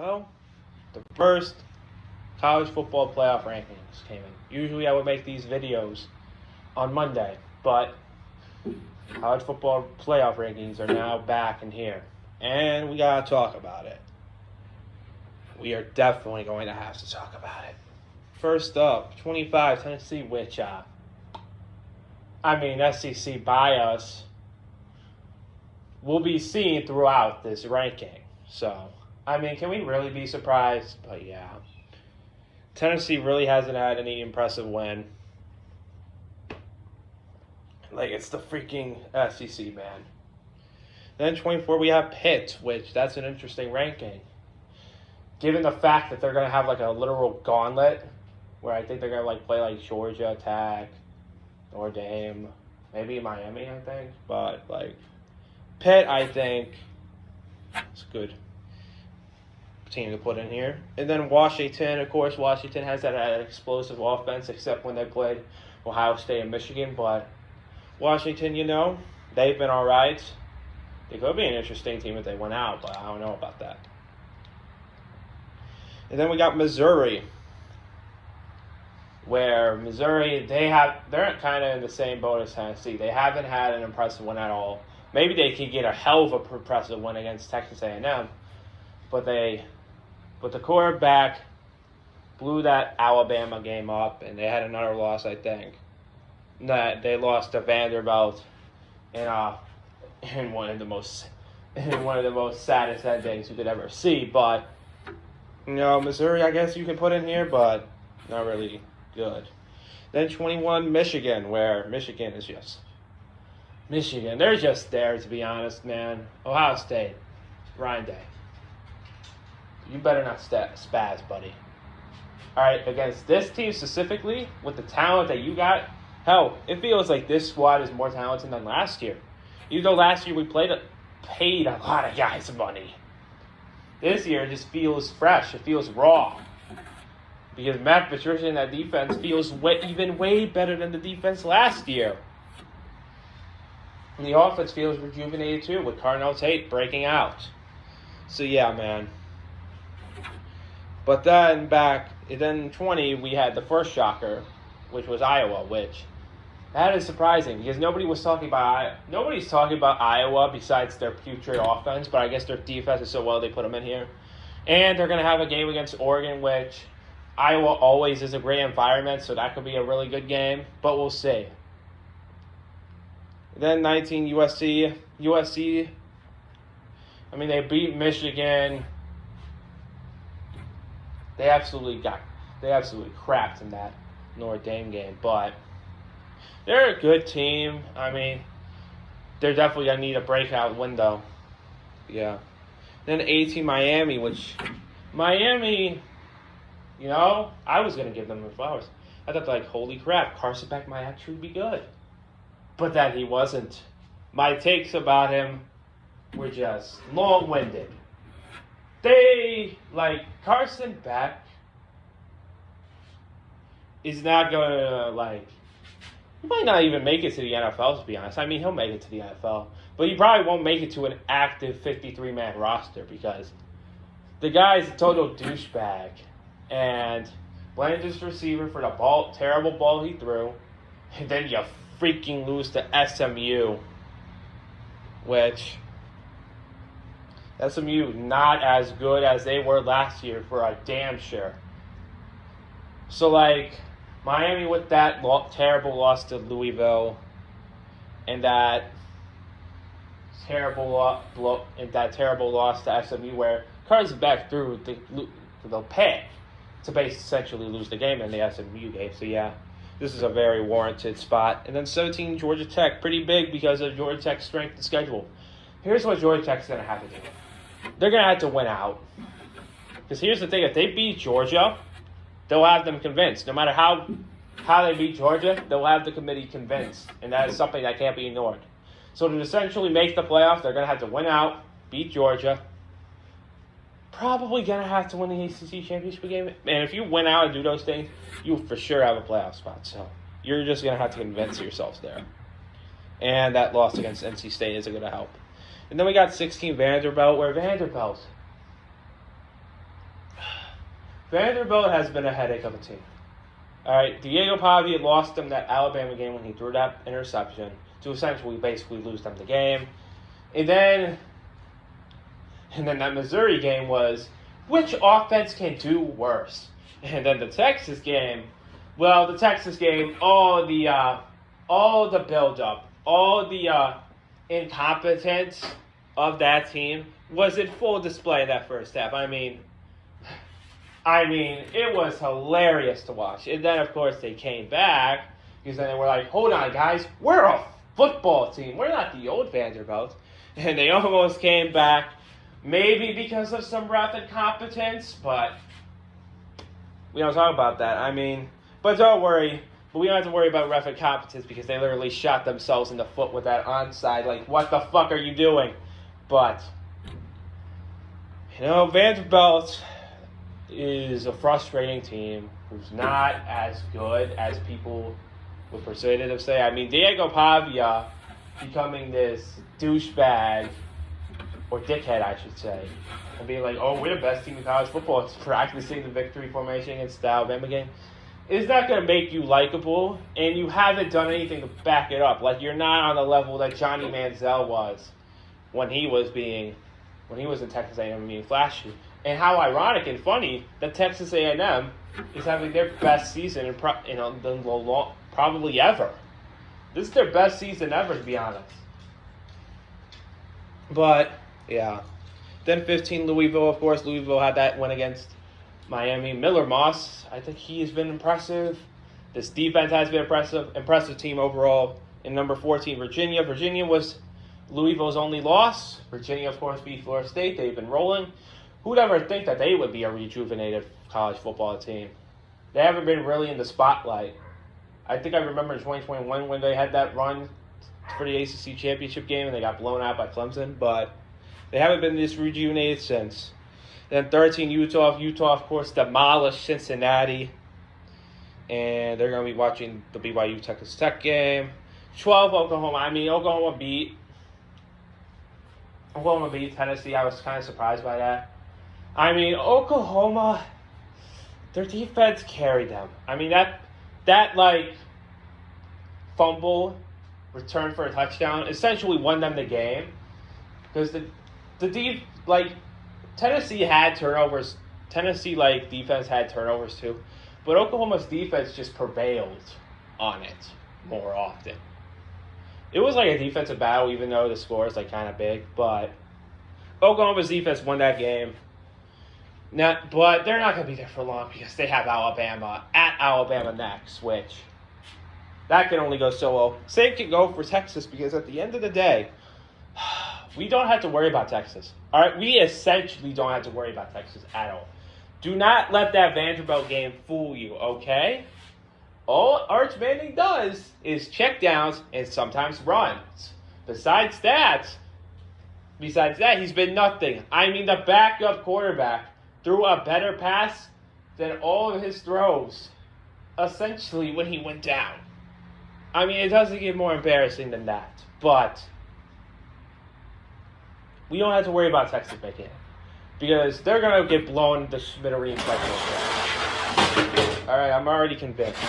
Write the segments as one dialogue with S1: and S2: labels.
S1: Well, the first college football playoff rankings came in. Usually I would make these videos on Monday, but college football playoff rankings are now back in here. And we got to talk about it. We are definitely going to have to talk about it. First up, 25, Tennessee, which, SEC bias will be seen throughout this ranking. So, can we really be surprised? But yeah. Tennessee really hasn't had any impressive win. It's the freaking SEC, man. Then 24, we have Pitt, which that's an interesting ranking. Given the fact that they're going to have a literal gauntlet, where I think they're going to play Georgia Tech, Notre Dame, maybe Miami, I think. But Pitt, I think, it's a good team to put in here. And then Washington, of course, Washington has that explosive offense, except when they played Ohio State and Michigan. But Washington, they've been all right. They could be an interesting team if they went out, but I don't know about that. And then we got Missouri, where Missouri, they're kind of in the same boat as Tennessee. They haven't had an impressive win at all. Maybe they could get a hell of a impressive win against Texas A&M, but the quarterback blew that Alabama game up, and they had another loss, I think. That they lost to Vanderbilt in one of the most saddest endings you could ever see. But Missouri, I guess you can put in here, but not really good. Then 21, Michigan, where Michigan is just Michigan. They're just there, to be honest, man. Ohio State, Ryan Day. You better not spaz, buddy. All right, against this team specifically, with the talent that you got, hell, it feels like this squad is more talented than last year. Even though last year we paid a lot of guys money. This year it just feels fresh. It feels raw. Because Matt Patricia and that defense feels way better than the defense last year. And the offense feels rejuvenated too, with Carnell Tate breaking out. So yeah, man. But then 20, we had the first shocker, which was Iowa, which that is surprising because nobody's talking about Iowa besides their putrid offense, but I guess their defense is so well they put them in here. And they're going to have a game against Oregon, which Iowa always is a great environment, so that could be a really good game, but we'll see. Then 19, USC. They beat Michigan. They absolutely crapped in that Notre Dame game, but they're a good team. They're definitely going to need a breakout window. Yeah. Then 18, Miami, which Miami, I was going to give them the flowers. I thought, holy crap, Carson Beck might actually be good. But that he wasn't. My takes about him were just long-winded. Carson Beck is not going to, he might not even make it to the NFL, to be honest. He'll make it to the NFL. But he probably won't make it to an active 53-man roster because the guy's a total douchebag. And blamed his receiver for the terrible ball he threw. And then you freaking lose to SMU. Which, SMU not as good as they were last year for a damn sure. So, Miami with that terrible loss to Louisville and that terrible loss to SMU where Carson Beck threw the pick to essentially lose the game in the SMU game. So, yeah, this is a very warranted spot. And then 17, Georgia Tech. Pretty big because of Georgia Tech's strength of schedule. Here's what Georgia Tech's going to have to do. They're going to have to win out. Because here's the thing. If they beat Georgia, they'll have them convinced. No matter how they beat Georgia, they'll have the committee convinced. And that is something that can't be ignored. So to essentially make the playoff, they're going to have to win out, beat Georgia. Probably going to have to win the ACC championship game. And if you win out and do those things, you'll for sure have a playoff spot. So you're just going to have to convince yourselves there. And that loss against NC State isn't going to help. And then we got 16 Vanderbilt, where Vanderbilt, Vanderbilt has been a headache of a team. All right, Diego Pavia lost them that Alabama game when he threw that interception to essentially basically lose them the game. And then that Missouri game was, which offense can do worse? And then the Texas game, all the build-up, all the incompetence of that team was in full display in that first half. I mean, it was hilarious to watch. And then, of course, they came back because then they were like, hold on, guys, we're a football team. We're not the old Vanderbilt. And they almost came back, maybe because of some ref incompetence, but we don't talk about that. But don't worry. But we don't have to worry about ref incompetence because they literally shot themselves in the foot with that onside. Like, what the fuck are you doing? But, Vanderbilt is a frustrating team who's not as good as people would persuade it to say. Diego Pavia becoming this douchebag, or dickhead, I should say, and being like, oh, we're the best team in college football. It's practicing the victory formation against the Alabama game. It's not going to make you likable, and you haven't done anything to back it up. Like, you're not on the level that Johnny Manziel was when he was in Texas A&M being flashy. And how ironic and funny that Texas A&M is having their best season probably ever. This is their best season ever, to be honest. But, yeah. Then 15, Louisville, of course. Louisville had that win against Miami. Miller Moss, I think he has been impressive. This defense has been impressive team overall. In number 14, Virginia. Virginia was Louisville's only loss. Virginia, of course, beat Florida State. They've been rolling. Who'd ever think that they would be a rejuvenated college football team? They haven't been really in the spotlight. I think I remember in 2021 when they had that run for the ACC championship game and they got blown out by Clemson, but they haven't been this rejuvenated since. Then 13, Utah. Utah, of course, demolished Cincinnati. And they're going to be watching the BYU Texas Tech game. 12, Oklahoma. Oklahoma beat Tennessee. I was kind of surprised by that. Oklahoma, their defense carried them. That fumble return for a touchdown essentially won them the game. Because Tennessee had turnovers. Tennessee, defense had turnovers too. But Oklahoma's defense just prevailed on it more often. It was a defensive battle, even though the score is kind of big. But Oklahoma's defense won that game. But they're not going to be there for long because they have Alabama at Alabama next, which that can only go so well. Same can go for Texas because at the end of the day, we don't have to worry about Texas. All right, we essentially don't have to worry about Texas at all. Do not let that Vanderbilt game fool you, okay? All Arch Manning does is check downs and sometimes runs. Besides that, he's been nothing. The backup quarterback threw a better pass than all of his throws, essentially, when he went down. It doesn't get more embarrassing than that. But we don't have to worry about Texas making it. Because they're going to get blown the smithereens by Georgia. All right, I'm already convinced.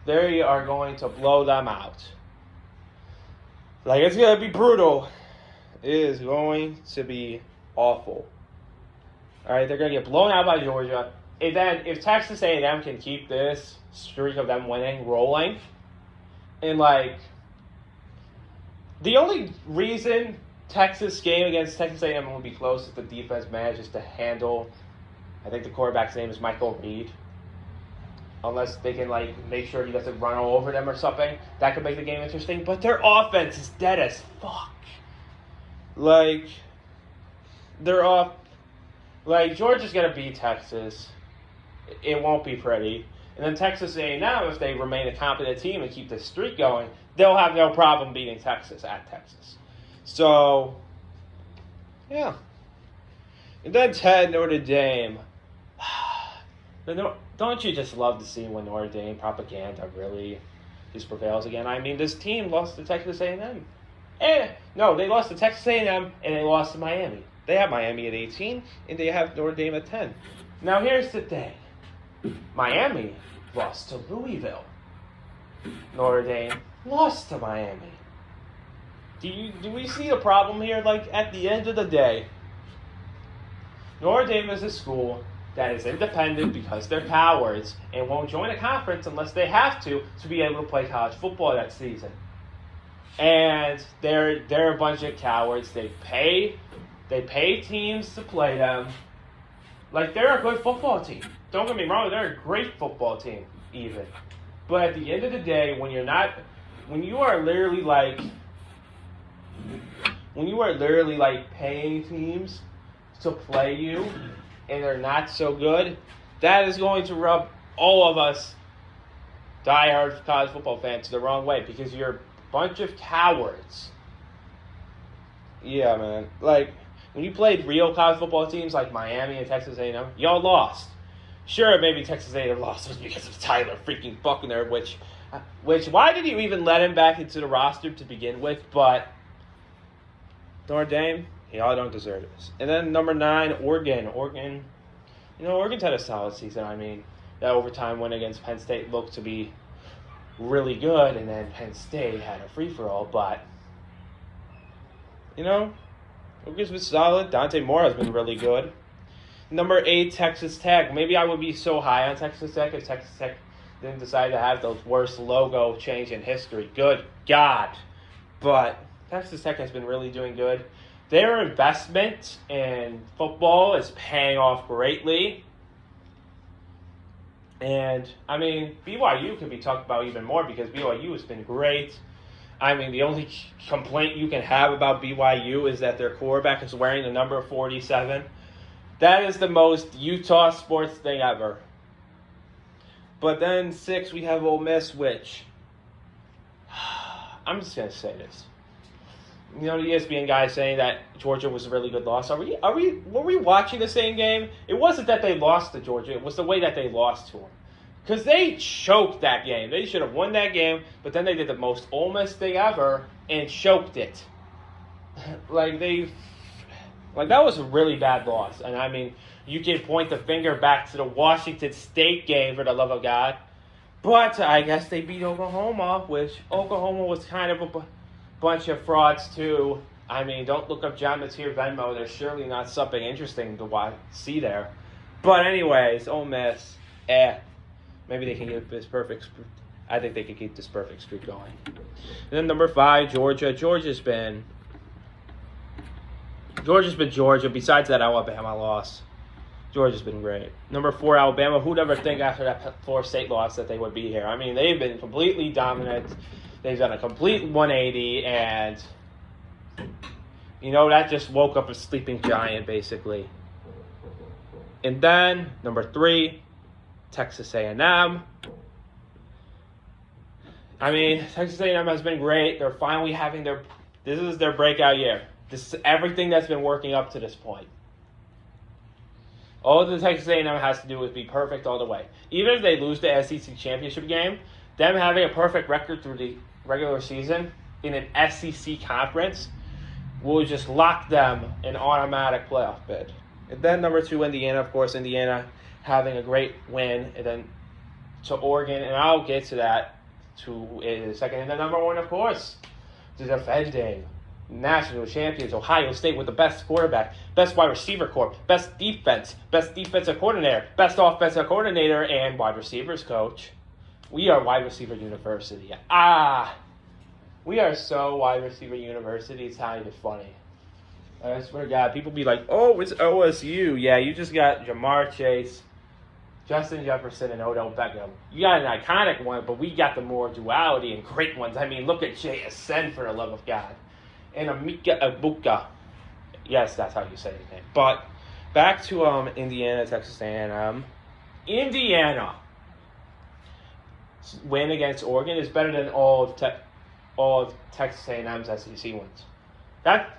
S1: They are going to blow them out. It's going to be brutal. It is going to be awful. All right, they're going to get blown out by Georgia. And then if Texas A&M can keep this streak of them winning rolling, and the only reason Texas game against Texas A&M will be close if the defense manages to handle, I think the quarterback's name is Michael Reed. Unless they can make sure he doesn't run all over them or something. That could make the game interesting. But their offense is dead as fuck. They're off. Georgia's going to beat Texas. It won't be pretty. And then Texas A&M, if they remain a competent team and keep this streak going, they'll have no problem beating Texas at Texas. So, yeah. And then 10, Notre Dame. Don't you just love to see when Notre Dame propaganda really just prevails again? This team lost to Texas A&M. No, they lost to Texas A&M and they lost to Miami. They have Miami at 18, and they have Notre Dame at 10. Now here's the thing. Miami lost to Louisville. Notre Dame lost to Miami. Do we see the problem here? Like, at the end of the day, Notre Dame is a school that is independent because they're cowards and won't join a conference unless they have to be able to play college football that season. And they're a bunch of cowards. They pay teams to play them. Like, they're a good football team. Don't get me wrong, they're a great football team, even. But at the end of the day, when you are literally paying teams to play you and they're not so good, that is going to rub all of us diehard college football fans the wrong way because you're a bunch of cowards. Yeah, man. Like, when you played real college football teams like Miami and Texas A&M, y'all lost. Sure, maybe Texas A&M lost was because of Tyler freaking Buchner, which why did you even let him back into the roster to begin with? But Notre Dame, y'all don't deserve this. And then number 9, Oregon. Oregon's had a solid season. I mean, that overtime win against Penn State looked to be really good, and then Penn State had a free-for-all. But, Oregon's been solid. Dante Moore has been really good. Number 8, Texas Tech. Maybe I would be so high on Texas Tech if Texas Tech didn't decide to have the worst logo change in history. Good God. But Texas Tech has been really doing good. Their investment in football is paying off greatly. And, I mean, BYU could be talked about even more because BYU has been great. I mean, the only complaint you can have about BYU is that their quarterback is wearing the number 47. That is the most Utah sports thing ever. But then 6, we have Ole Miss, which I'm just gonna say this. The ESPN guy saying that Georgia was a really good loss. Were we watching the same game? It wasn't that they lost to Georgia. It was the way that they lost to them. Because they choked that game. They should have won that game, but then they did the most Ole Miss thing ever and choked it. That was a really bad loss. And, I mean, you can point the finger back to the Washington State game, for the love of God. But I guess they beat Oklahoma, which Oklahoma was kind of a bunch of frauds, too. I mean, don't look up John Mateer Venmo. There's surely not something interesting to see there. But anyways, Ole Miss, maybe they can get this perfect. I think they can keep this perfect streak going. And then number 5, Georgia. Georgia's been Georgia. Besides that Alabama loss, Georgia's been great. Number 4, Alabama. Who'd ever think after that Florida State loss that they would be here? I mean, they've been completely dominant. They've done a complete 180, and that just woke up a sleeping giant, basically. And then number 3, Texas A&M. I mean, Texas A&M has been great. They're finally having this is their breakout year. This is everything that's been working up to this point. All the Texas A&M has to do is be perfect all the way. Even if they lose the SEC championship game, them having a perfect record through the regular season in an SEC conference will just lock them an automatic playoff bid. And then number 2, Indiana. Of course, Indiana having a great win, and then to Oregon, and I'll get to that in a second. And then number 1, of course, the defending national champions, Ohio State, with the best quarterback, best wide receiver corps, best defensive coordinator, best offensive coordinator, and wide receivers coach. We are wide receiver university. We are so wide receiver university. It's not even funny. I swear to God, people be like, oh, it's OSU. Yeah, you just got Jamar Chase, Justin Jefferson, and Odell Beckham. You got an iconic one, but we got the more duality and great ones. I mean, look at JSN, for the love of God. And Emeka Egbuka. Yes, that's how you say his name. But back to Indiana, Texas A&M. Indiana win against Oregon is better than all of Texas A&M's SEC wins. That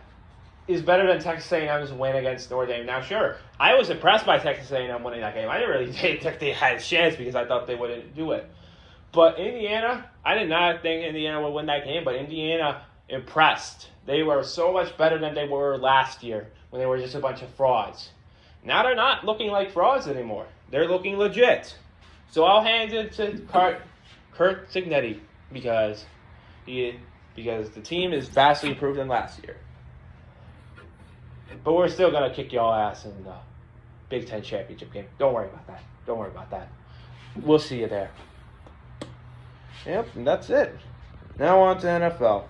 S1: is better than Texas A&M's win against Notre Dame. Now, sure, I was impressed by Texas A&M winning that game. I didn't really think they had a chance because I thought they wouldn't do it. But Indiana, I did not think Indiana would win that game, but Indiana impressed. They were so much better than they were last year when they were just a bunch of frauds. Now they're not looking like frauds anymore. They're looking legit. So I'll hand it to Curt Cignetti because the team is vastly improved than last year. But we're still going to kick y'all ass in the Big Ten championship game. Don't worry about that. We'll see you there. Yep, and that's it. Now on to NFL.